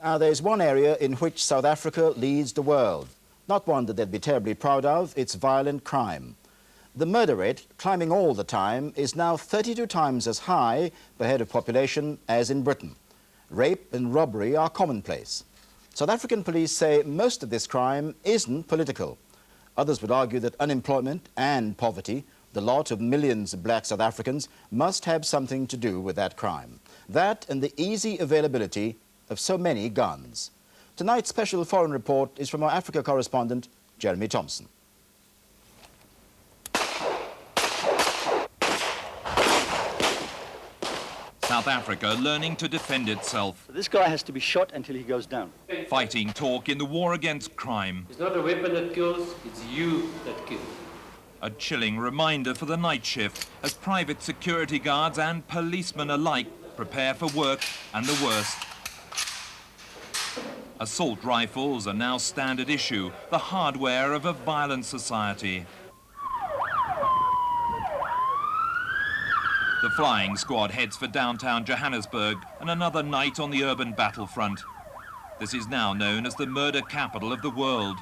Now, there's one area in which South Africa leads the world. Not one that they'd be terribly proud of, it's violent crime. The murder rate, climbing all the time, is now 32 times as high per head of population as in Britain. Rape and robbery are commonplace. South African police say most of this crime isn't political. Others would argue that unemployment and poverty, the lot of millions of black South Africans, must have something to do with that crime. That and the easy availability of so many guns. Tonight's special foreign report is from our Africa correspondent, Jeremy Thompson. South Africa learning to defend itself. This guy has to be shot until he goes down. Fighting talk in the war against crime. It's not a weapon that kills, it's you that kills. A chilling reminder for the night shift as private security guards and policemen alike prepare for work and the worst. Assault rifles are now standard issue, the hardware of a violent society. The flying squad heads for downtown Johannesburg and another night on the urban battlefront. This is now known as the murder capital of the world.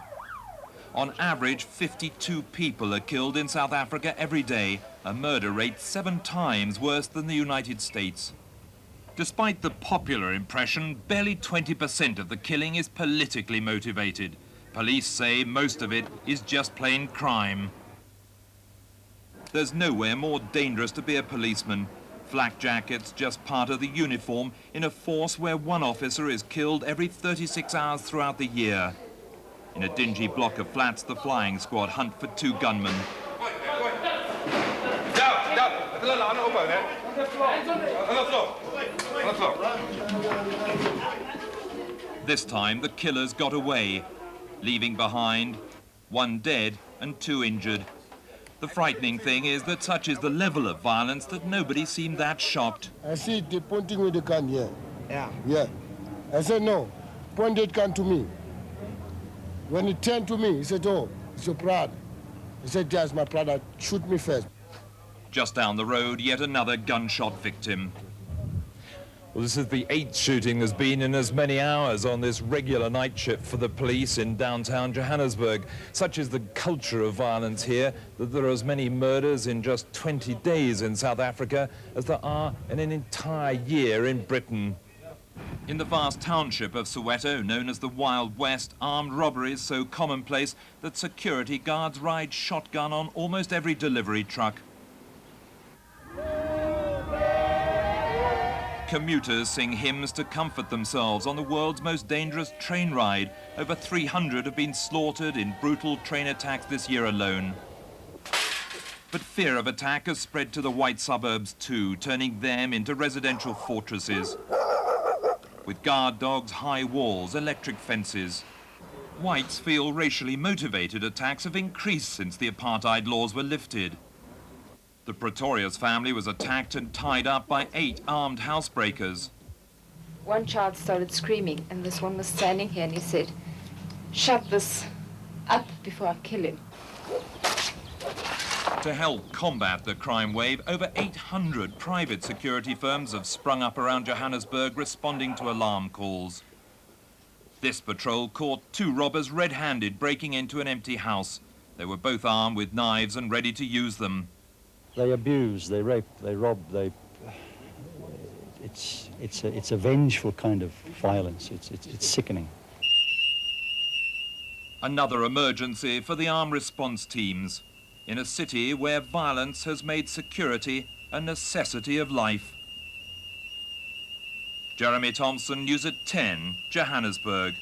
On average, 52 people are killed in South Africa every day, a murder rate 7 times worse than the United States. Despite the popular impression, barely 20% of the killing is politically motivated. Police say most of it is just plain crime. There's nowhere more dangerous to be a policeman. Flak jackets just part of the uniform in a force where one officer is killed every 36 hours throughout the year. In a dingy block of flats, the flying squad hunt for 2 gunmen. This time, the killers got away, leaving behind 1 dead and 2 injured. The frightening thing is that such is the level of violence that nobody seemed that shocked. I see they pointing with the gun here. Yeah. Yeah. I said, no, point that gun to me. When he turned to me, he said, oh, it's your brother. He said, yes, my brother, shoot me first. Just down the road, yet another gunshot victim. Well, this is the 8th shooting there's been in as many hours on this regular night shift for the police in downtown Johannesburg. Such is the culture of violence here that there are as many murders in just 20 days in South Africa as there are in an entire year in Britain. In the vast township of Soweto, known as the Wild West, armed robbery is so commonplace that security guards ride shotgun on almost every delivery truck. Commuters sing hymns to comfort themselves on the world's most dangerous train ride. Over 300 have been slaughtered in brutal train attacks this year alone. But fear of attack has spread to the white suburbs too, turning them into residential fortresses. With guard dogs, high walls, electric fences. Whites feel racially motivated attacks have increased since the apartheid laws were lifted. The Pretorius family was attacked and tied up by 8 armed housebreakers. One child started screaming, and this one was standing here, and he said, shut this up before I kill him. To help combat the crime wave, over 800 private security firms have sprung up around Johannesburg responding to alarm calls. This patrol caught 2 robbers red-handed breaking into an empty house. They were both armed with knives and ready to use them. They abuse, they rape, they rob, it's a vengeful kind of violence. It's sickening. Another emergency for the armed response teams in a city where violence has made security a necessity of life. Jeremy Thompson, News at 10, Johannesburg.